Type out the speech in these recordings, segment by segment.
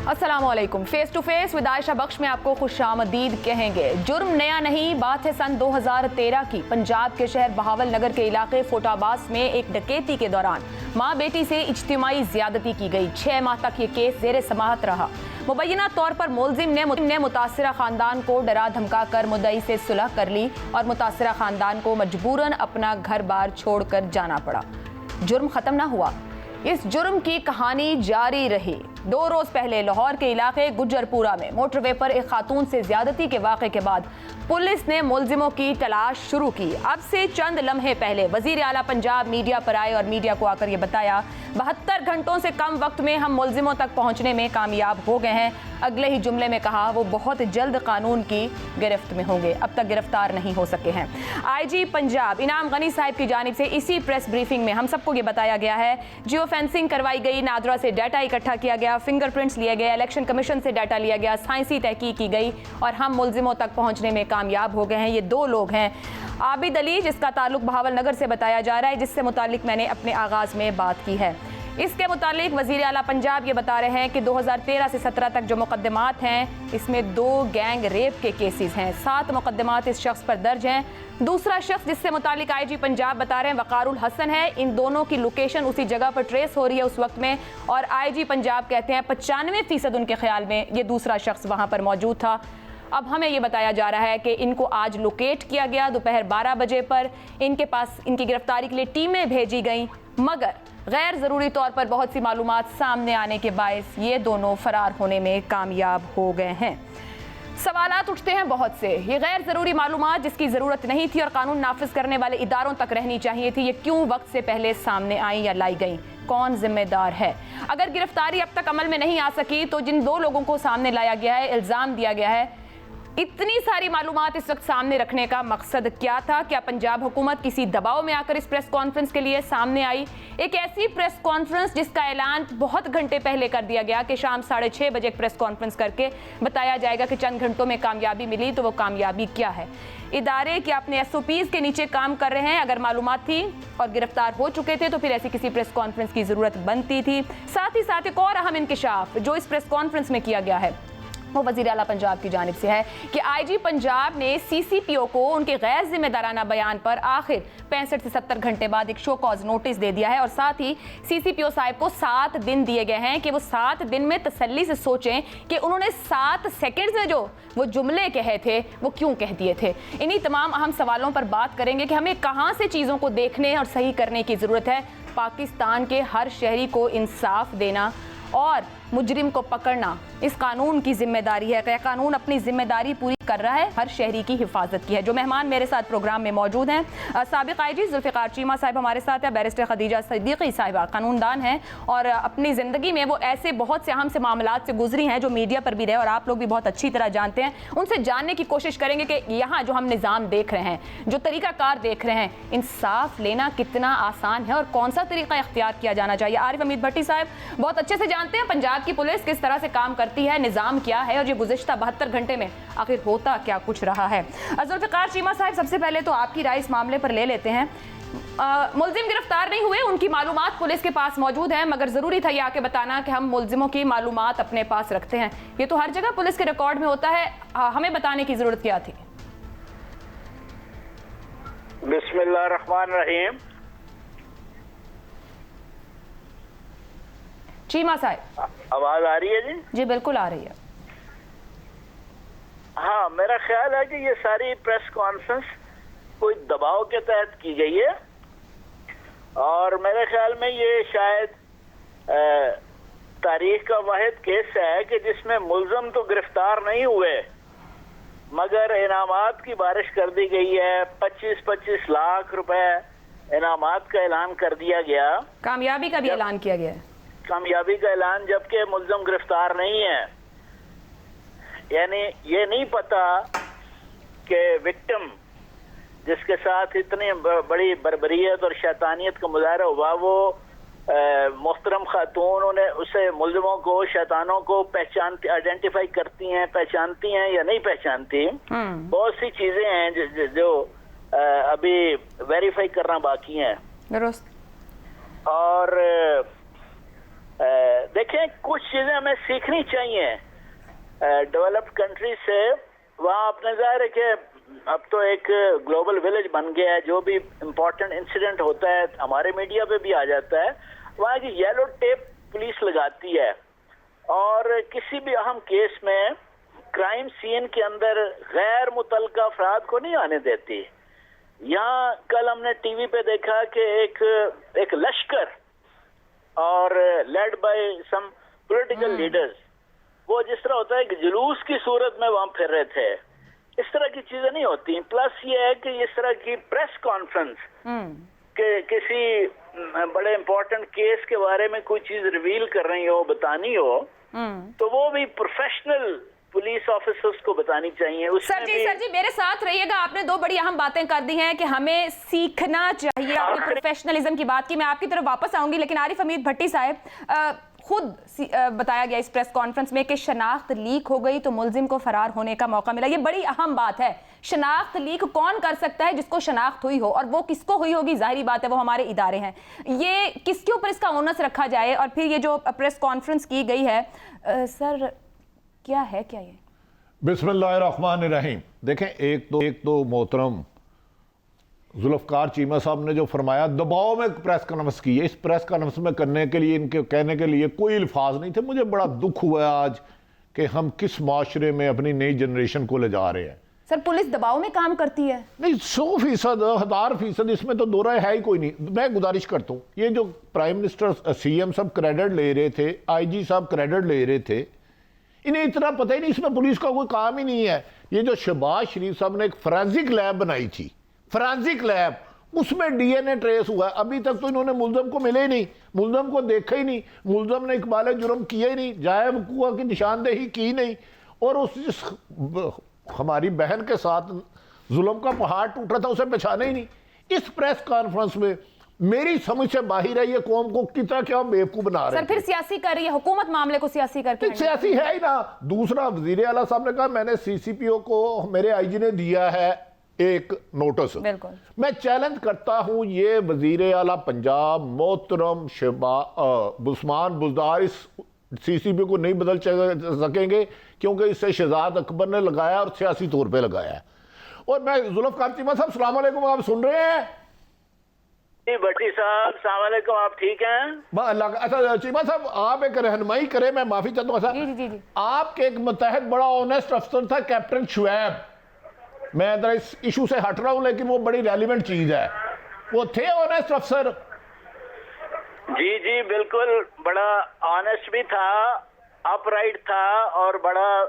अस्सलामुअलैकुम। Face to face with Ayesha Bakhsh में आपको खुशामदीद कहेंगे। जुर्म नया नहीं, बात है सन 2013 की। पंजाब के शहर बहावल नगर के इलाके फोटाबास में एक डकैती के दौरान माँ बेटी से इज्तिमाई ज्यादती की गई। 6 माह तक ये केस जेर समाअत रहा। मुबैना तौर पर मुलजिम ने मुतासिरा खानदान को डरा धमका कर मुद्दई से सुलह कर ली और मुतासिरा खानदान को मजबूरन अपना घर बार छोड़कर जाना पड़ा। जुर्म खत्म ना हुआ, इस जुर्म की कहानी जारी रही। 2 रोज पहले लाहौर के इलाके गुज्जरपुरा में मोटरवे पर एक खातून से ज्यादती के वाक़े के बाद पुलिस ने मुलजिमों की तलाश शुरू की। अब से चंद लम्हे पहले वजीर आला पंजाब मीडिया पर आए और मीडिया को आकर ये बताया 72 घंटों से कम वक्त में हम मुलजिमों तक पहुंचने में कामयाब हो गए हैं। अगले ही जुमले में कहा वो बहुत जल्द कानून की गिरफ्त में होंगे, अब तक गिरफ्तार नहीं हो सके हैं। आईजी पंजाब इनाम गनी साहब की जानिब से इसी प्रेस ब्रीफिंग में हम सबको ये बताया गया है, जियो फेंसिंग करवाई गई, नादरा से डाटा इकट्ठा किया गया, फिंगरप्रिंट्स लिए गए, इलेक्शन कमीशन से डाटा लिया गया, साइंसी तहकीक की गई और हम मुलजिमों तक पहुंचने में कामयाब हो गए हैं। ये 2 लोग हैं। आबिद अली, जिसका ताल्लुक बहावल नगर से बताया जा रहा है, जिससे मुतालिक मैंने अपने आगाज़ में बात की है। इसके मुतालिक वज़ीर आला पंजाब ये बता रहे हैं कि 2013 से 17 तक जो मुकदमात हैं, इसमें 2 गैंग रेप के केसेस हैं। 7 मुकदमात इस शख्स पर दर्ज हैं। दूसरा शख्स जिससे मुतालिक आईजी पंजाब बता रहे हैं वकारुल हसन है। इन दोनों की लोकेशन उसी जगह पर ट्रेस हो रही है उस वक्त में, और आईजी पंजाब कहते हैं 95% उनके ख्याल में ये दूसरा शख्स वहाँ पर मौजूद था। अब हमें ये बताया जा रहा है कि इनको आज लोकेट किया गया दोपहर 12 बजे पर। इनके पास इनकी गिरफ्तारी के लिए टीमें भेजी गईं, मगर गैर ज़रूरी तौर पर बहुत सी मालूमात सामने आने के बायस ये दोनों फरार होने में कामयाब हो गए हैं। सवालात उठते हैं बहुत से। ये गैर ज़रूरी मालूमात जिसकी ज़रूरत नहीं थी और कानून नाफिज करने वाले इदारों तक रहनी चाहिए थी, ये क्यों वक्त से पहले सामने आई या लाई गई? कौन जिम्मेदार है? अगर गिरफ्तारी अब तक अमल में नहीं आ सकी तो जिन 2 लोगों को सामने लाया गया है, इल्ज़ाम दिया गया है, इतनी सारी मालूमात इस वक्त सामने रखने का मकसद क्या था? क्या पंजाब हुकूमत किसी दबाव में आकर इस प्रेस कॉन्फ्रेंस के लिए सामने आई? एक ऐसी प्रेस कॉन्फ्रेंस जिसका ऐलान बहुत घंटे पहले कर दिया गया कि शाम 6:30 बजे एक प्रेस कॉन्फ्रेंस करके बताया जाएगा कि चंद घंटों में कामयाबी मिली, तो वो कामयाबी क्या है? इदारे क्या अपने SOPs के नीचे काम कर रहे हैं? अगर मालूमात थी और गिरफ्तार हो चुके थे तो फिर ऐसी किसी प्रेस कॉन्फ्रेंस की ज़रूरत बनती थी। साथ ही साथ एक और अहम इंकिशाफ जो इस प्रेस कॉन्फ्रेंस में किया गया है वो वज़ीर आला पंजाब की जानिब से है कि आईजी पंजाब ने CCPO को उनके गैर जिम्मेदाराना बयान पर आखिर 65 से 70 घंटे बाद एक शो कॉज नोटिस दे दिया है और साथ ही CCPO साहब को 7 दिन दिए गए हैं कि वो 7 दिन में तसल्ली से सोचें कि उन्होंने 7 सेकंड्स में जो वो जुमले कहे थे वो क्यों कह दिए थे। इन्हीं तमाम अहम सवालों पर बात करेंगे कि हमें कहाँ से चीज़ों को देखने और सही करने की ज़रूरत है। पाकिस्तान के हर शहरी को इंसाफ देना और मुजरिम को पकड़ना इस कानून की जिम्मेदारी है। क्या कानून अपनी जिम्मेदारी पूरी कर रहा है? हर शहरी की हिफाजत की है। जो मेहमान मेरे साथ प्रोग्राम में मौजूद हैं, साबिक आईजी जुल्फ़िकार चीमा साहब हमारे साथ है, बैरिस्टर खदीजा सिद्दीकी साहिबा कानूनदान हैं और अपनी ज़िंदगी में वो ऐसे बहुत से अहम से मामलात से गुजरी हैं जो मीडिया पर भी रहे और आप लोग भी बहुत अच्छी तरह जानते हैं। उनसे जानने की कोशिश करेंगे कि यहाँ जो हम निज़ाम देख रहे हैं, जो तरीक़ाकार देख रहे हैं, इंसाफ लेना कितना आसान है और कौन सा तरीक़ा इख्तियार किया जाना चाहिए? आरिफ हमीद भट्टी साहब बहुत अच्छे से जानते हैं पंजाब की पुलिस किस तरह से काम करती है, निज़ाम क्या है और ये गुज़िश्ता 72 घंटे में आखिर होता क्या कुछ रहा है। जुल्फ़िकार चीमा साहब, सबसे पहले तो आपकी राय इस मामले पर ले लेते हैं। मुलजिम गिरफ्तार नहीं हुए, उनकी मालूमात पुलिस के पास मौजूद है, मगर ज़रूरी था ये आके बताना कि हम मुलजिमों की मालूमात अपने पास रखते हैं। ये तो हर जगह पुलिस के रिकॉर्ड में होता है, हमें बताने की ज़रूरत क्या थी? बिस्मिल्लाहिर्रहमानिर्रहीम। चीमा साहब, आवाज आ रही है जी? जी बिल्कुल आ रही है। हाँ, मेरा ख्याल है कि ये सारी प्रेस कॉन्फ्रेंस कोई दबाव के तहत की गई है और मेरे ख्याल में ये शायद तारीख का वाहिद केस है कि जिसमें मुलजम तो गिरफ्तार नहीं हुए मगर इनामात की बारिश कर दी गई है। 25-25 लाख रुपए इनामात का ऐलान कर दिया गया। कामयाबी का भी ऐलान किया गया है। कामयाबी का ऐलान, जबकि मुलजम गिरफ्तार नहीं है। यानी ये नहीं पता कि विक्टिम जिसके साथ इतनी बड़ी बर्बरियत और शैतानियत का मुजाहरा हुआ वो मोहतरम खातून उसे मुलजमों को, शैतानों को पहचानती, आइडेंटिफाई करती हैं, पहचानती हैं या नहीं पहचानती। बहुत सी चीजें हैं जो अभी वेरीफाई करना बाकी हैं। दुरुस्त। और देखें, कुछ चीजें हमें सीखनी चाहिए डेवलप्ड कंट्री से। वहाँ अपने जाहिर है कि अब तो एक ग्लोबल विलेज बन गया है, जो भी इम्पोर्टेंट इंसिडेंट होता है हमारे मीडिया पे भी आ जाता है। वहाँ की येलो टेप पुलिस लगाती है और किसी भी अहम केस में क्राइम सीन के अंदर गैर मुतल्लका अफराद को नहीं आने देती। यहाँ कल हमने टीवी पे देखा कि एक लश्कर और led by some political leaders, वो जिस तरह होता है कि जुलूस की सूरत में वहां फिर रहे थे, इस तरह की चीजें नहीं होती। प्लस ये है कि इस तरह की प्रेस कॉन्फ्रेंस के किसी बड़े इंपॉर्टेंट केस के बारे में कोई चीज रिवील कर रही हो, बतानी हो, तो वो भी प्रोफेशनल पुलिस ऑफिसर्स को बतानी चाहिए। सर जी मेरे साथ रहिएगा। आपने दो बड़ी अहम बातें कर दी हैं कि हमें सीखना चाहिए। आपने प्रोफेशनलिज्म की बात की, मैं आपकी तरफ वापस आऊंगी, लेकिन आरिफ हमीद भट्टी साहब, खुद बताया गया इस प्रेस कॉन्फ्रेंस में कि शनाख्त लीक हो गई तो मुलजिम को फरार होने का मौका मिला। ये बड़ी अहम बात है। शनाख्त लीक कौन कर सकता है? जिसको शनाख्त हुई हो, और वो किसको हुई होगी? जाहिर बात है वो हमारे इदारे हैं। ये किसके ऊपर इसका ओनस रखा जाए? और फिर ये जो प्रेस कॉन्फ्रेंस की गई है, सर क्या है क्या ये? बिस्मिल्लाहिर्रहमानिर्रहीम। देखें, एक तो मोहतरम जुल्फ़कार चीमा साहब ने जो फरमाया, दबाव में प्रेस कॉन्फ्रेंस की है। इस प्रेस कॉन्फ्रेंस में करने के लिए, इनके कहने के लिए कोई अल्फाज नहीं थे। मुझे बड़ा दुख हुआ है आज कि हम किस माशरे में अपनी नई जनरेशन को ले जा रहे हैं। सर पुलिस दबाव में काम करती है? नहीं, 100%, 1000%, इसमें तो दो राय है ही कोई नहीं। मैं गुजारिश करता हूँ, ये जो प्राइम मिनिस्टर CM साहब क्रेडिट ले रहे थे, IG साहब क्रेडिट ले रहे थे, इन्हें इतना पता ही नहीं, इसमें पुलिस का कोई काम ही नहीं है। ये जो शहबाज शरीफ साहब ने एक फोरेंसिक लैब बनाई थी, फोरेंसिक लैब, उसमें DNA ट्रेस हुआ। अभी तक तो इन्होंने मुल्ज़म को मिले ही नहीं, मुल्ज़म को देखा ही नहीं, मुल्ज़म ने इकबाल जुर्म किया ही नहीं, जाए वक़ूआ की निशानदेही की नहीं, और उस हमारी बहन के साथ जुल्म का पहाड़ टूटा था, उसे पहचाना ही नहीं। इस प्रेस कॉन्फ्रेंस में मेरी समझ से बाहर है, ये कौम को कितना क्या बेवकूफ बना रहे हैं। सर फिर सियासी कर रही है हुकूमत, मामले को सियासी करके। सियासी है ही ना। दूसरा, वजीर आला साहब ने कहा मैंने CCPO को, मेरे IG ने दिया है एक नोटिस। बिल्कुल, मैं चैलेंज करता हूं, ये वजीर आला पंजाब मोहतरम उस्मान बुज़दार इस CCPO को नहीं बदल सकेंगे, क्योंकि इसे शहजाद अकबर ने लगाया और सियासी तौर पे लगाया है। और मैं जुल्फ़कार चीमा साहब, अस्सलाम वालेकुम, आप सुन रहे हैं? भट्टी साहब अस्सलाम वालेकुम, आप ठीक हैं? अच्छा चीमा साहब, आप एक रहनुमाई करें, मैं माफी चाहता हूँ। जी। आपके एक मुतहद बड़ा ऑनेस्ट अफसर था, कैप्टन शुएब। मैं जरा इस इशू से हट रहा हूं, लेकिन वो बड़ी रेलिवेंट चीज है। वो थे ऑनेस्ट अफसर? जी बिल्कुल, बड़ा ऑनेस्ट भी था, अपराइट था, और बड़ा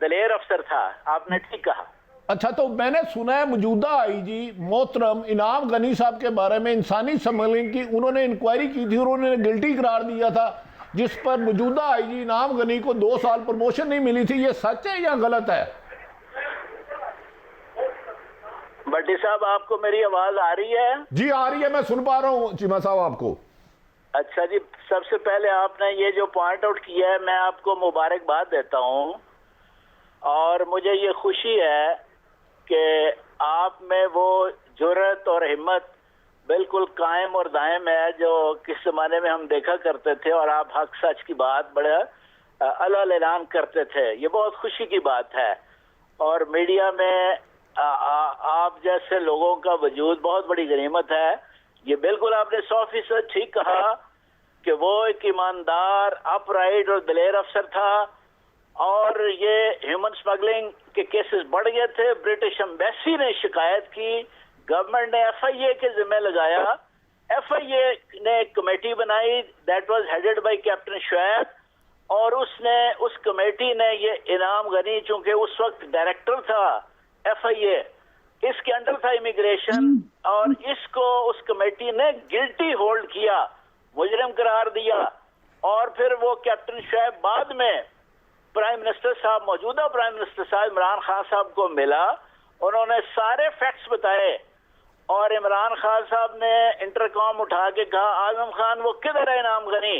दलेर अफसर था। आपने ठीक कहा। अच्छा, तो मैंने सुना है मौजूदा IG मोहतरम इनाम गनी साहब के बारे में इंसानी स्मगलिंग की उन्होंने इंक्वायरी की थी और उन्होंने गिल्टी करार दिया था, जिस पर मौजूदा IG इनाम गनी को 2 साल प्रमोशन नहीं मिली थी। ये सच है या गलत है? भट्टी साहब, आपको मेरी आवाज आ रही है? जी आ रही है, मैं सुन पा रहा हूँ चीमा साहब आपको। अच्छा जी, सबसे पहले आपने ये जो पॉइंट आउट किया है, मैं आपको मुबारकबाद देता हूँ, और मुझे ये खुशी है कि आप में वो जुर्रत और हिम्मत बिल्कुल कायम और दायम है जो किस जमाने में हम देखा करते थे, और आप हक सच की बात बड़ा अल्लाह ऐलान करते थे। ये बहुत खुशी की बात है, और मीडिया में आप जैसे लोगों का वजूद बहुत बड़ी गनीमत है। ये बिल्कुल आपने 100% ठीक कहा कि वो एक ईमानदार, अपराइट और दलेर अफसर था, और ये ह्यूमन स्मगलिंग के केसेस बढ़ गए थे। ब्रिटिश एम्बेसी ने शिकायत की, गवर्नमेंट ने FIA के जिम्मे लगाया। FIA ने एक कमेटी बनाई, that was headed by captain Shoaib, और उस कमेटी ने ये इनाम गनी, चूंकि उस वक्त डायरेक्टर था FIA, इसके अंडर था इमिग्रेशन, और इसको उस कमेटी ने गिल्टी होल्ड किया, मुजरिम करार दिया। और फिर वो कैप्टन शुएब बाद में प्राइम मिनिस्टर साहब, मौजूदा प्राइम मिनिस्टर साहब इमरान खान साहब को मिला, उन्होंने सारे फैक्ट्स बताए, और इमरान खान साहब ने इंटरकॉम उठा के कहा आजम खान वो किधर है इनाम गनी?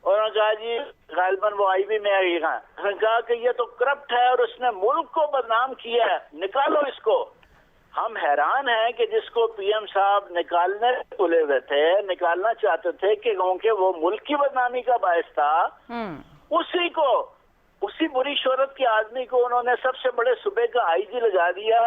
उन्होंने कहा जी गालिबन वो IB में आई। उन्होंने कहा कि ये तो करप्ट है और उसने मुल्क को बदनाम किया है, निकालो इसको। हम हैरान हैं कि जिसको पीएम साहब निकालने तुले हुए थे, निकालना चाहते थे कि क्योंकि वो मुल्क की बदनामी का बायस था, उसी बुरी शोहरत के आदमी को उन्होंने सबसे बड़े सूबे का आईजी लगा दिया।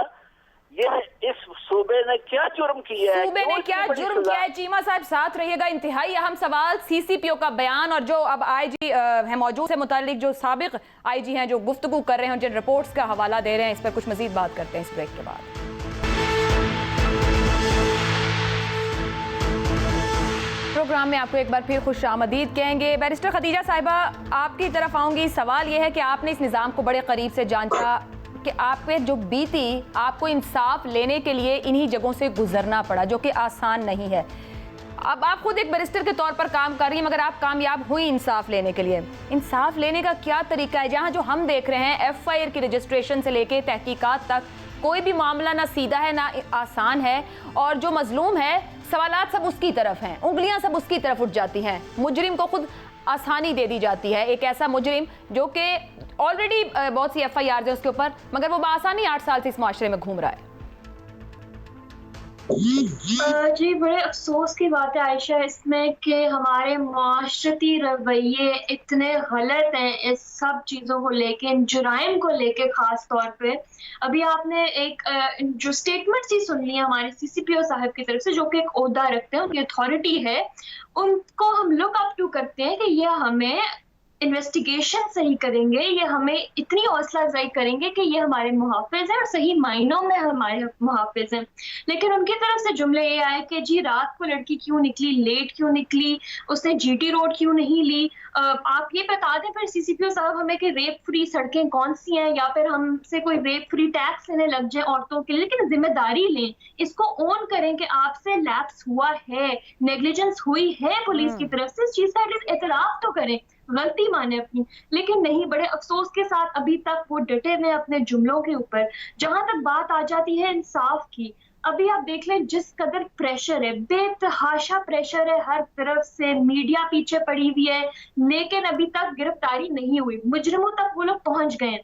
ये इस सूबे ने क्या जुर्म किया है? सूबे ने क्या जुर्म किया है? चीमा साहब साथ रहिएगा, इंतहाई अहम सवाल सीसीपीओ का बयान और जो अब आईजी है मौजूद से मुतालिक जो साबिक आईजी हैं जो गुफ्तगू कर रहे हैं, जिन रिपोर्ट्स का हवाला दे रहे हैं, इस पर कुछ मजीद बात करते हैं इस ब्रेक के बाद। प्रोग्राम में आपको एक बार फिर खुश आमदीद कहेंगे। बैरिस्टर खदीजा साहिबा, आपकी तरफ आऊंगी। सवाल यह है कि आपने इस निज़ाम को बड़े करीब से जांचा कि आप पे जो बीती, आपको इंसाफ लेने के लिए इन्हीं जगहों से गुजरना पड़ा, जो कि आसान नहीं है। अब आप खुद एक बैरिस्टर के तौर पर काम कर रही हैं, मगर आप कामयाब हुई इंसाफ लेने के लिए। इंसाफ लेने का क्या तरीका है? जहां जो हम देख रहे हैं एफआईआर की रजिस्ट्रेशन से लेके तहकीकात तक कोई भी मामला ना सीधा है ना आसान है, और जो मजलूम है सवालात सब उसकी तरफ हैं, उंगलियां सब उसकी तरफ उठ जाती हैं। मुजरिम को खुद आसानी दे दी जाती है, एक ऐसा मुजरिम जो कि ऑलरेडी बहुत सी एफआईआर है उसके ऊपर, मगर वो बासानी 8 साल से इस माशरे में घूम रहा है। जी, बड़े अफसोस की बात है आयशा इसमें कि हमारे माशरती रवैये इतने गलत हैं इस सब चीज़ों को लेके, जुराइम को लेके ख़ास तौर पे। अभी आपने एक जो स्टेटमेंट सी सुन ली है हमारे सीसीपीओ साहब की तरफ से, जो कि एक ओहदा रखते हैं, उनकी अथॉरिटी है, उनको हम लुक अप टू करते हैं कि यह हमें इन्वेस्टिगेशन सही करेंगे, ये हमें इतनी हौसला अफजाई करेंगे कि ये हमारे मुहाफिज हैं और सही मायनों में हमारे मुहाफिज हैं। लेकिन उनकी तरफ से जुमले ये आए कि जी रात को लड़की क्यों निकली, लेट क्यों निकली, उसने जीटी रोड क्यों नहीं ली। आप ये बता दें फिर सीसीपीओ साहब हमें कि रेप फ्री सड़कें कौन सी हैं, या फिर हमसे कोई रेप फ्री टैक्स लेने लग जाए औरतों के लिए। लेकिन जिम्मेदारी लें, इसको ओन करें कि आपसे लैप्स हुआ है, नेग्लिजेंस हुई है पुलिस की तरफ से, इस चीज का एतराफ तो करें, गलती माने अपनी। लेकिन नहीं, बड़े अफसोस के साथ अभी तक वो डटे हुए अपने जुमलों के ऊपर। जहां तक बात आ जाती है इंसाफ की, अभी आप देख लें जिस कदर प्रेशर है, बेतहाशा प्रेशर है हर तरफ से, मीडिया पीछे पड़ी हुई है, लेकिन अभी तक गिरफ्तारी नहीं हुई, मुजरिमों तक वो लोग पहुंच गए।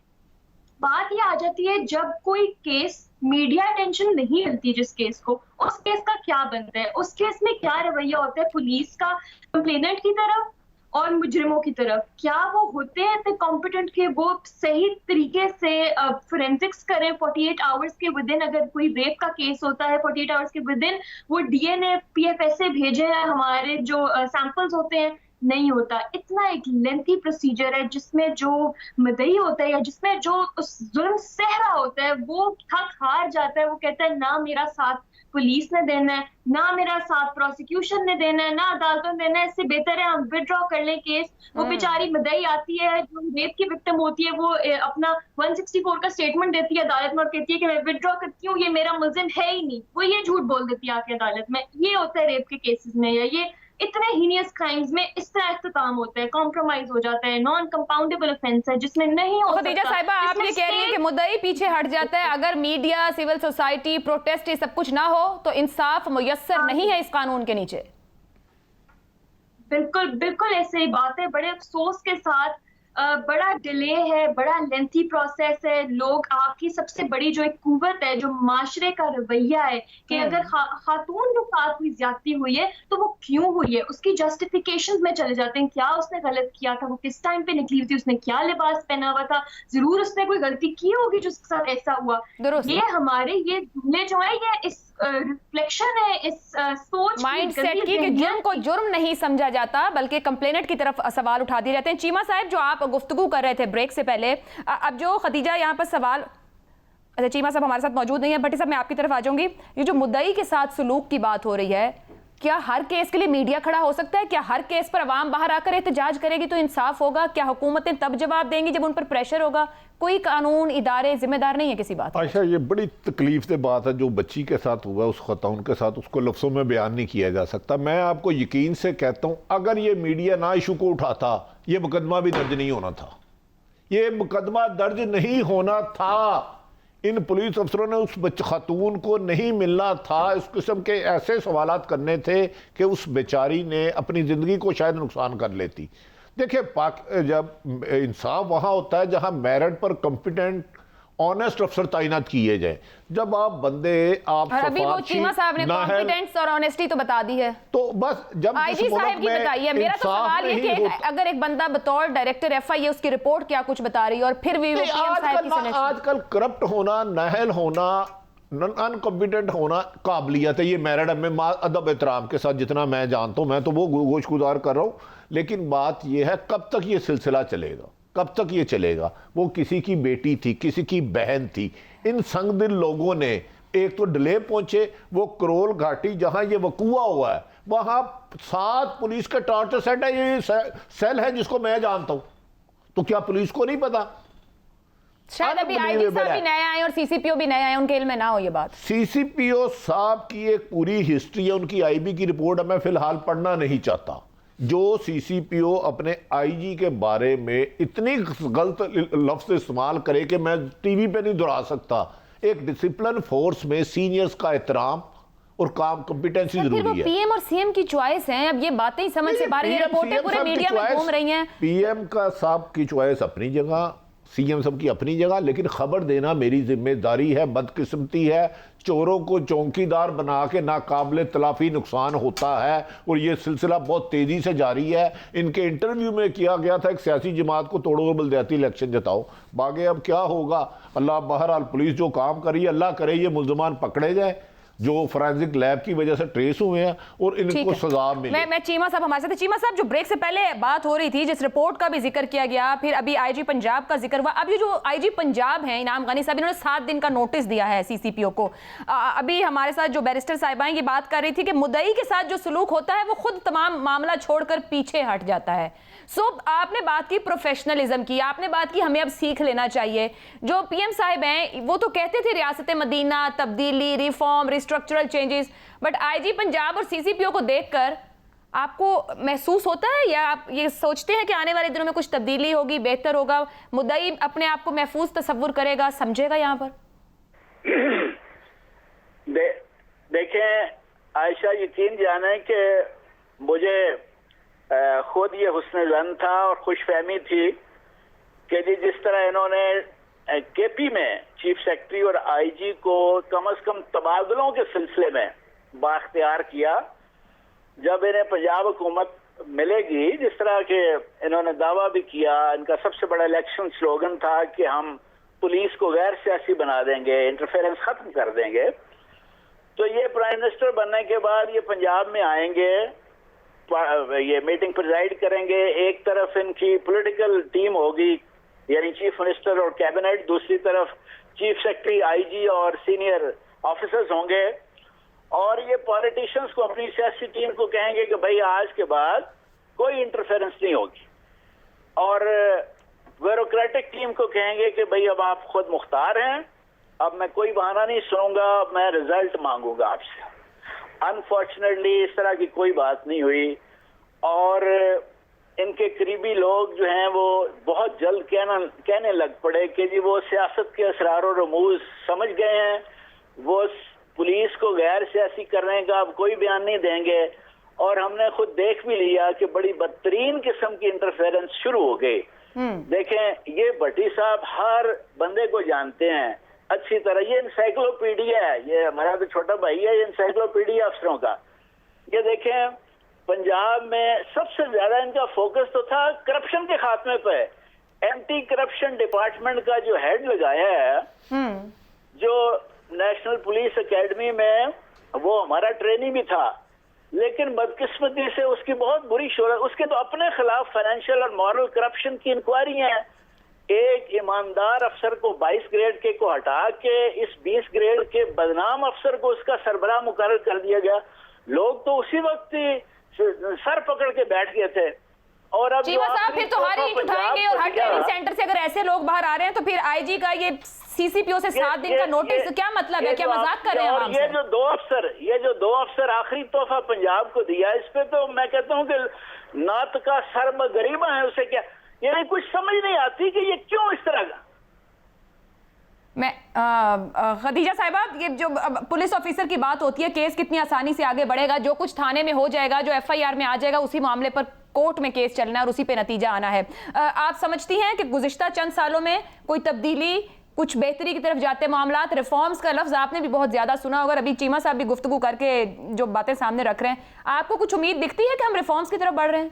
बात ये आ जाती है जब कोई केस मीडिया अटेंशन नहीं मिलती जिस केस को, उस केस का क्या बनता है, उस केस में क्या रवैया होता है पुलिस का कंप्लेनेंट की तरफ और मुजरिमों की तरफ। क्या वो होते हैं इतने कॉम्पिटेंट कि वो सही तरीके से फोरेंसिक्स करें 48 आवर्स के विदिन? अगर कोई रेप का केस होता है 48 आवर्स के विदिन वो डीएनए पीएफएसए भेजे हैं, हमारे जो सैंपल्स होते हैं, नहीं होता। इतना एक लेंथी प्रोसीजर है जिसमें जो मदई होता है या जिसमें जो उस जुल्म सह रहा होता है वो थक हार जाता है। वो कहता है ना मेरा साथ पुलिस ने देना है, ना मेरा साथ प्रोसिक्यूशन ने देना है, ना अदालतों ने देना है, इससे बेहतर है हम विड्रॉ कर लें केस। वो बेचारी मदई आती है जो रेप की विक्टिम होती है, वो अपना 164 का स्टेटमेंट देती है अदालत में और कहती है कि मैं विड्रॉ करती हूँ, ये मेरा मुल्जिम है ही नहीं। वो ये झूठ बोल देती है आके अदालत में। ये होता है रेप के केसेस में, या ये इतने हीनियस क्राइम्स में इस तरह इख्तिताम होता है, कॉम्प्रोमाइज हो जाता है, नॉन कंपाउंडेबल ऑफेंस है जिसमें नहीं हो सकता। खदीजा साहिबा, आप ये कह रही हैं कि मुद्दई पीछे हट जाता है, अगर मीडिया, सिविल सोसाइटी, प्रोटेस्ट ये सब कुछ ना हो तो इंसाफ मुयस्सर नहीं है इस कानून के नीचे। बिल्कुल बिल्कुल ऐसे ही बात है। बड़े अफसोस के साथ बड़ा डिले है, बड़ा लेंथी प्रोसेस है। लोग, आपकी सबसे बड़ी जो एक कुव्वत है, जो माशरे का रवैया है कि अगर खातून के साथ कोई ज्यादती हुई है तो वो क्यों हुई है, उसकी जस्टिफिकेशंस में चले जाते हैं। क्या उसने गलत किया था, वो किस टाइम पे निकली हुई थी, उसने क्या लिबास पहना हुआ था, जरूर उसने कोई गलती की होगी जो उसके साथ ऐसा हुआ। ये हमारे ये जुमले जो है ये इस रिफ्लेक्शन है इस सोच माइंडसेट की कि जुर्म को जुर्म नहीं समझा जाता बल्कि कंप्लेनेंट की तरफ सवाल उठा दिए जाते हैं। चीमा साहब, जो आप गुफ्तगू कर रहे थे ब्रेक से पहले, अब जो खदीजा यहाँ पर सवाल, अच्छा चीमा साहब हमारे साथ मौजूद नहीं है, भट्टी साहब मैं आपकी तरफ आ जाऊंगी। ये जो मुद्दई के साथ सलूक की बात हो रही है, क्या हर केस के लिए मीडिया खड़ा हो सकता है? क्या हर केस पर अवाम बाहर आकर एहतजाज करेगी तो इंसाफ होगा? क्या हुकूमतें तब जवाब देंगी जब उन पर प्रेशर होगा? कोई कानून इदारे जिम्मेदार नहीं है किसी बात? आयशा, ये बड़ी तकलीफ से बात है जो बच्ची के साथ हुआ, उस खताउन के साथ, उसको लफ्ज़ों में बयान नहीं किया जा सकता। मैं आपको यकीन से कहता हूँ, अगर ये मीडिया ना इशू को उठाता ये मुकदमा भी दर्ज नहीं होना था। ये मुकदमा दर्ज नहीं होना था। इन पुलिस अफसरों ने उस खातून को नहीं मिलना था। इस किस्म के ऐसे सवालात करने थे कि उस बेचारी ने अपनी ज़िंदगी को शायद नुकसान कर लेती। देखिए, जब इंसाफ वहाँ होता है जहाँ मेरिट पर कॉम्पिटेंट ऑनेस्ट अफसर तैनात किए जाए। जब आप बंदे आप और अभी वो चीमा साहब ने कॉम्पिटेंस और ऑनेस्टी तो बता दी है, तो बस जब आईजी साहब की बताइए। मेरा तो सवाल ये कि अगर एक बंदा बतौर डायरेक्टर एफआईए उसकी रिपोर्ट क्या कुछ बता रही है और फिर भी वो पीएम साहब की सिलेक्शन। आजकल करप्ट होना, नाअहल होना, अनकॉम्पिटेंट होना काबिलियत है, ये मेरिट में अदब एहतराम के साथ जितना मैं जानता हूं, मैं तो वो गोशगुजार कर रहा हूं। लेकिन बात ये है कब तक ये सिलसिला चलेगा, कब तक ये चलेगा। वो किसी की बेटी थी, किसी की बहन थी, इन संगदिल लोगों ने एक तो डले पहुंचे, वो करोल घाटी जहां ये वकूआ हुआ है वहां 7 पुलिस का टॉर्चर सेट है, ये सेल है जिसको मैं जानता हूं। तो क्या पुलिस को नहीं पता? शायद अभी आईजी साहब भी नए आए और सीसीपीओ भी नए आए, उनके इल्म में ना हो ये बात। सीसीपीओ साहब की एक पूरी हिस्ट्री है, उनकी आईबी की रिपोर्ट है, मैं फिलहाल पढ़ना नहीं चाहता। जो सीसीपीओ अपने आईजी के बारे में इतनी गलत लफ्ज इस्तेमाल करे कि मैं टीवी पे नहीं दोहरा सकता। एक डिसिप्लिन फोर्स में सीनियर्स का एहतराम और काम कॉम्पिटेंसी जरूरी है। पीएम और सीएम की चॉइस है, अब ये बातें ही समझ से बाहर, ये रिपोर्टें पूरे मीडिया में घूम रही हैं। पीएम का साहब की चॉइस अपनी जगह, सीएम सब की अपनी जगह, लेकिन खबर देना मेरी जिम्मेदारी है। बदकिस्मती है, चोरों को चौकीदार बना के नाकाबिले तलाफी नुकसान होता है और ये सिलसिला बहुत तेजी से जारी है। इनके इंटरव्यू में किया गया था एक सियासी जमात को तोड़ो और बलदियाती इलेक्शन जताओ, बागे अब क्या होगा अल्लाह। बहरहाल पुलिस जो काम कर रही है, अल्लाह करे ये मुल्ज़मान पकड़े जाए जो फोरेंसिक लैब की वजह से ट्रेस हुए हैं और इनको सजा मिले। मैं चीमा साहब हमारे साथ। चीमा साहब, जो ब्रेक से पहले बात हो रही थी, जिस रिपोर्ट का भी जिक्र किया गया, फिर अभी आईजी पंजाब का जिक्र हुआ, अब ये जो आईजी पंजाब हैं इनाम गनी साहब, इन्होंने 7 दिन का नोटिस दिया है सीसीपीओ को। अभी हमारे साथ जो बैरिस्टर साहिबाएं ये बात कर रही थी कि मुद्दई के साथ जो सलूक होता है वो खुद तमाम मामला छोड़कर पीछे हट जाता है। सो आपने बात की प्रोफेशनलिज्म की, आपने बात की हमें अब सीख लेना चाहिए। जो पीएम साहिब हैं वो तो कहते थे रियासत मदीना, तब्दीली, reform, restructural changes, but IG Punjab और सीसीपीओ को देखकर आपको महसूस होता है या आप ये सोचते हैं कि आने वाले दिनों में कुछ तब्दीली होगी, बेहतर होगा, मुद्दई अपने आप को महफूज तस्वुर करेगा, समझेगा यहाँ पर? देखें आयशा, यकीन जाने कि मुझे खुद ये हुस्न ज़न था और खुशफहमी थी कि जी जिस तरह इन्होंने केपी में चीफ सेक्रेटरी और आईजी को कम से कम तबादलों के सिलसिले में बाख्तियार किया, जब इन्हें पंजाब हुकूमत मिलेगी, जिस तरह के इन्होंने दावा भी किया, इनका सबसे बड़ा इलेक्शन स्लोगन था कि हम पुलिस को गैर सियासी बना देंगे, इंटरफेरेंस खत्म कर देंगे। तो ये प्राइम मिनिस्टर बनने के बाद ये पंजाब में आएंगे, ये मीटिंग प्रिजाइड करेंगे। एक तरफ इनकी पॉलिटिकल टीम होगी, यानी चीफ मिनिस्टर और कैबिनेट, दूसरी तरफ चीफ सेक्रेटरी, आईजी और सीनियर ऑफिसर्स होंगे, और ये पॉलिटिशियंस को, अपनी सियासी टीम को कहेंगे कि भाई आज के बाद कोई इंटरफेरेंस नहीं होगी, और ब्यूरोक्रेटिक टीम को कहेंगे कि भाई अब आप खुद मुख्तार हैं, अब मैं कोई बहाना नहीं सुनूंगा, मैं रिजल्ट मांगूंगा आपसे। अनफॉर्चुनेटली इस तरह की कोई बात नहीं हुई, और इनके करीबी लोग जो हैं वो बहुत जल्द कहने लग पड़े कि जी वो सियासत के असरार और रमूज समझ गए हैं, वो पुलिस को गैर सियासी करने का अब कोई बयान नहीं देंगे। और हमने खुद देख भी लिया कि बड़ी बदतरीन किस्म की इंटरफेरेंस शुरू हो गई। देखें, ये भट्टी साहब हर बंदे को जानते हैं अच्छी तरह, ये इंसाइक्लोपीडिया है, ये हमारा तो छोटा भाई है, ये इंसाइक्लोपीडिया अफसरों का। ये देखें, पंजाब में सबसे ज्यादा इनका फोकस तो था करप्शन के खात्मे पे। एंटी करप्शन डिपार्टमेंट का जो हेड लगाया है, जो नेशनल पुलिस एकेडमी में वो हमारा ट्रेनी भी था, लेकिन बदकिस्मती से उसकी बहुत बुरी शोहरत, उसके तो अपने खिलाफ फाइनेंशियल और मॉरल करप्शन की इंक्वायरी है। एक ईमानदार अफसर को 22 ग्रेड के को हटा के इस 20 ग्रेड के बदनाम अफसर को उसका सरबराह मुकर्रर कर दिया गया। लोग तो उसी वक्त ही सर पकड़ के बैठ गए थे। और अब चीमा साहब फिर तो हर ईंट उठाएंगे, और हर ट्रेनिंग सेंटर से अगर ऐसे लोग बाहर आ रहे हैं तो फिर आईजी का ये सीसीपीओ से 7 दिन का नोटिस, क्या मतलब है, क्या मजाक कर रहे हैं हम? ये जो दो अफसर आखिरी तोहफा पंजाब को दिया, इस पे तो मैं कहता हूँ कि नात का सर में गरीबा है, उसे क्या, यानी कुछ समझ नहीं आती कि ये क्यों इस तरह का। मैं खदीजा साहिबा, ये जो पुलिस ऑफिसर की बात होती है, केस कितनी आसानी से आगे बढ़ेगा, जो कुछ थाने में हो जाएगा, जो एफआईआर में आ जाएगा, उसी मामले पर कोर्ट में केस चलना है और उसी पे नतीजा आना है। आप समझती हैं कि गुज़िश्ता चंद सालों में कोई तब्दीली, कुछ बेहतरी की तरफ जाते हैं मामलात। रिफॉर्म्स का लफ्ज आपने भी बहुत ज्यादा सुना होगा, अभी चीमा साहब भी गुफ्तगू करके जो बातें सामने रख रहे हैं, आपको कुछ उम्मीद दिखती है कि हम रिफॉर्म्स की तरफ बढ़ रहे हैं?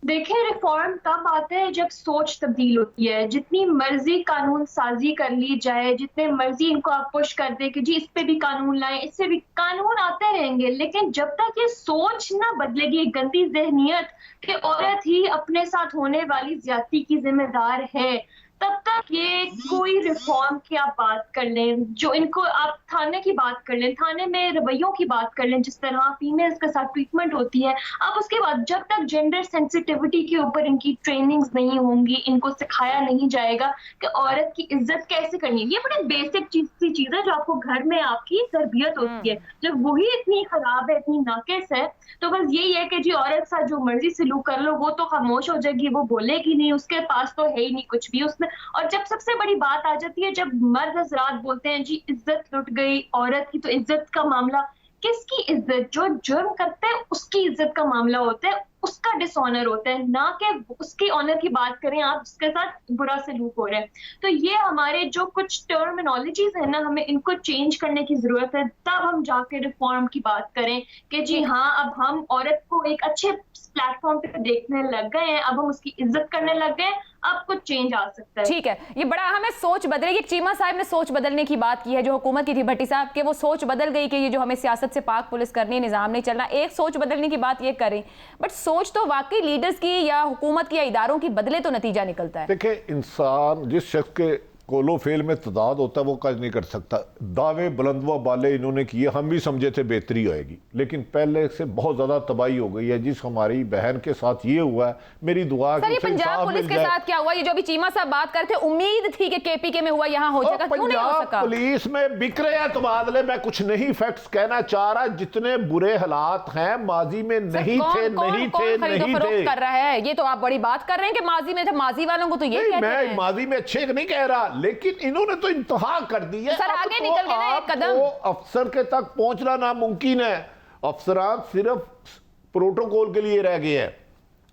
देखिए, रिफॉर्म तब आता है जब सोच तब्दील होती है। जितनी मर्जी कानून साजी कर ली जाए, जितने मर्जी इनको आप पुश कर दे कि जी इस पे भी कानून लाएं, इससे भी कानून आते रहेंगे, लेकिन जब तक ये सोच ना बदलेगी, गंदी जहनियत कि औरत ही अपने साथ होने वाली ज्यादती की जिम्मेदार है, तब तक ये कोई रिफॉर्म की आप बात कर लें, जो इनको आप थाने की बात कर लें, थाने में रवैयों की बात कर लें, जिस तरह फीमेल्स के साथ ट्रीटमेंट होती है, अब उसके बाद जब तक जेंडर सेंसिटिविटी के ऊपर इनकी ट्रेनिंग्स नहीं होंगी, इनको सिखाया नहीं जाएगा कि औरत की इज्जत कैसे करनी है। ये बड़ी बेसिक चीज है जो आपको घर में आपकी तरबियत होती है। जब वही इतनी खराब है, इतनी नाकिस है, तो बस यही है कि जी औरत साथ जो मर्जी सलूक कर लो, वो तो खामोश हो जाएगी, वो बोलेगी नहीं, उसके पास तो है ही नहीं कुछ भी उसमें। और जब सबसे बड़ी बात आ जाती है, जब मर्द हजरात बोलते हैं जी इज्जत लुट गई, औरत की तो इज्जत का मामला, किसकी इज्जत? जो जुर्म करते हैं उसकी इज्जत का मामला होता है, उसका डिसऑनर होता है, ना कि उसके ऑनर की बात करें आप जिसके साथ बुरा सलूक हो रहा है। तो ये हमारे जो कुछ टर्मिनोलॉजीज है ना, हमें इनको चेंज करने की जरूरत है, तब हम जाके रिफॉर्म की बात करें कि जी हाँ, अब हम औरत को एक अच्छे प्लेटफॉर्म पे देखने लग गए हैं, अब हम उसकी इज्जत करने लग गए, अब कुछ चेंज आ सकता है। ठीक है, ये बड़ा हमें सोच बदलेगी। चीमा साहब ने सोच बदलने की बात की है, जो हुकूमत की थी भट्टी साहब के, वो सोच बदल गई कि ये जो हमें सियासत से पाक पुलिस करनी है, निजाम नहीं चलना, एक सोच बदलने की बात ये करें, बट सोच तो वाकई लीडर्स की या हुकूमत की या इदारों की बदले तो नतीजा निकलता है। देखिए, इंसान जिस शख्स के कोलो फेल में तदाद होता है वो काज नहीं कर सकता। दावे बुलंद व बाले इन्होंने किए, हम भी समझे थे बेहतरी होएगी, लेकिन पहले से बहुत ज्यादा तबाही हो गई है। जिस हमारी बहन के साथ ये हुआ है, मेरी दुआ सर, ये पंजाब पुलिस के साथ क्या हुआ? ये जो अभी चीमा साहब बात करते, उम्मीद थी कि केपीके में हुआ यहाँ हो जाएगा, क्यों नहीं हो सका? पुलिस में बिक रहे हैं तबादले। मैं कुछ नहीं फैक्ट्स कहना चाह रहा, जितने बुरे हालात हैं माजी में नहीं थे, नहीं थे, नहीं थे कर रहा है। ये तो आप बड़ी बात कर रहे हैं कि माजी में थे, माजी वालों को तो ये कहते हैं। मैं माजी में अच्छे नहीं कह रहा, लेकिन इन्होंने तो इंतहा कर दी है। सर, आगे निकल गए ना एक कदम। अफसर के तक पहुंचना नामुमकिन है। अफसरान सिर्फ प्रोटोकॉल के लिए रह गए हैं।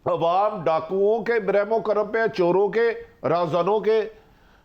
अवाम डाकुओं के ब्रह्मो करम पे, चोरों के, राज़ानों के,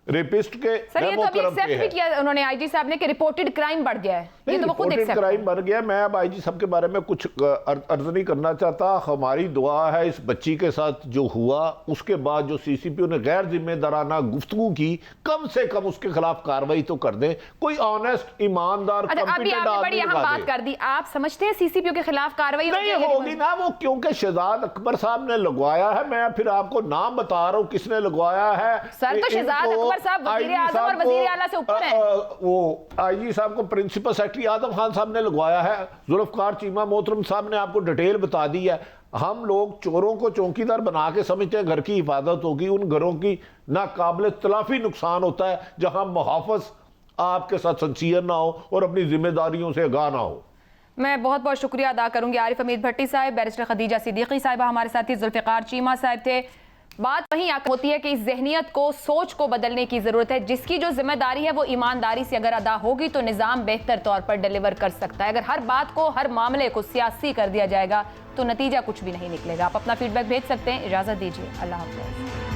रेपिस्ट के सर, ये तो अभी एक्सेप्ट भी किया उन्होंने आईजी साहब ने कि रिपोर्टेड क्राइम बढ़ गया है। ये तो वो खुद एक्सेप्ट क्राइम बढ़ गया। मैं अब आईजी साहब के बारे में कुछ अर्ज नहीं करना चाहता। हमारी दुआ है इस बच्ची के साथ जो हुआ, उसके बाद जो सीसीपीओ ने गैर जिम्मेदाराना गुफ्तगू की, कम से कम उसके खिलाफ कार्रवाई तो कर दें। कोई ऑनेस्ट, ईमानदार, अभी आपने बड़ी अहम बात कर दी। आप समझते हैं सीसीपीओ के खिलाफ कार्रवाई नहीं होगी ना? वो क्योंकि शहजाद अकबर साहब ने लगवाया है। मैं फिर आपको नाम बता रहा हूं किसने लगवाया है। सर, तो शहजाद अकबर साहब वजीर आजम और वजीर आला से ऊपर हैं। वो आईजी साहब को प्रिंसिपल सेक्रेटरी आदम खान साहब ने लगवाया है। जुल्फकार चीमा मोहतरम साहब ने आपको डिटेल बता दी है। हम लोग चोरों को चौकीदार बना के समझते हैं घर की हिफाजत होगी। उन घरों की नाकाबिल तलाफी नुकसान होता है जहां मुहाफ़िज़ आपके साथ सिंसियर ना हो और अपनी जिम्मेदारियों से आगाह ना हो। मैं बहुत बहुत शुक्रिया अदा करूंगी आरिफ हमीद भट्टी साहब, बैरिस्टर खदीजा सिद्दीकी साहिबा हमारे साथ ही, जुल्फ़िकार चीमा साहब थे। बात वहीं होती है कि इस जहनियत को, सोच को बदलने की ज़रूरत है। जिसकी जो जिम्मेदारी है वो ईमानदारी से अगर अदा होगी तो निज़ाम बेहतर तौर पर डिलीवर कर सकता है। अगर हर बात को, हर मामले को सियासी कर दिया जाएगा तो नतीजा कुछ भी नहीं निकलेगा। आप अपना फीडबैक भेज सकते हैं। इजाज़त दीजिए, अल्लाह हाफ़िज़।